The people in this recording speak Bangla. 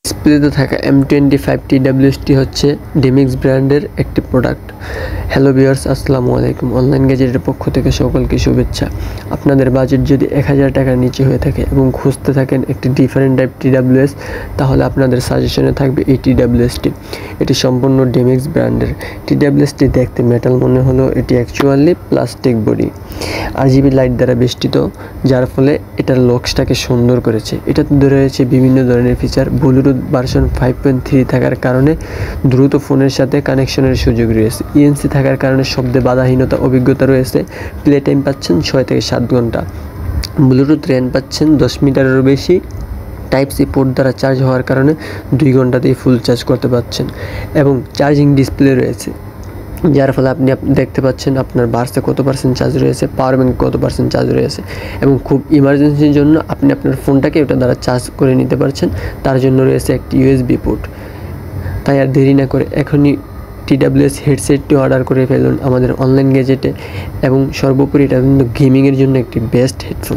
ডিসপ্লেতে থাকা M25 TWS হচ্ছে ডিমিক্স ব্র্যান্ডের একটি প্রোডাক্ট। হ্যালো ভিউয়ার্স, আসসালামু আলাইকুম। অনলাইন গ্যাজেটের পক্ষ থেকে সকলকে শুভেচ্ছা। আপনাদের বাজেট যদি 1000 টাকার নিচে হয়ে থাকে এবং খুঁজতে থাকেন একটি ডিফারেন্ট টাইপ TWS, তাহলে আপনাদের সাজেশনে থাকবে এই TWSটি। এটি সম্পূর্ণ ডিমিক্স ব্র্যান্ডের। TWSটি দেখতে মেটাল মনে হলেও এটি actually plastic body, RGB light দ্বারা বেষ্টিত, যার ফলে এটার লুকসটাকে সুন্দর করেছে। এটাতে রয়েছে বিভিন্ন ধরনের ফিচার। ব্লুটুথ ভার্সন 5.3 থাকার কারণে দ্রুত ফোনের সাথে কানেকশনের সুযোগ রয়েছে। ENC থাকার কারণে শব্দে বাধাহীনতা অভিজ্ঞতা রয়েছে। প্লে টাইম পাচ্ছেন 6 থেকে 7 ঘন্টা। ব্লুটুথ রেঞ্জ পাচ্ছেন 10 মিটারেরও বেশি। টাইপ-সি পোর্ট দ্বারা চার্জ হওয়ার কারণে 2 ঘন্টাতেই ফুল চার্জ করতে পারছেন এবং চার্জিং ডিসপ্লে রয়েছে, যার ফলে আপনি দেখতে পাচ্ছেন আপনার বার্সে কত পার্সেন্ট চার্জ রয়েছে, পাওয়ার ব্যাঙ্ক কত পার্সেন্ট চার্জ রয়েছে এবং খুব ইমার্জেন্সির জন্য আপনি আপনার ফোনটাকে ওটা দ্বারা চার্জ করে নিতে পারছেন। তার জন্য রয়েছে একটি USB পোর্ট। তাই আর দেরি না করে এখনই TWS হেডসেটটি অর্ডার করে ফেলুন আমাদের অনলাইন গ্যাজেটে এবং সর্বোপরি এটা কিন্তু গেমিংয়ের জন্য একটি বেস্ট হেডফোন।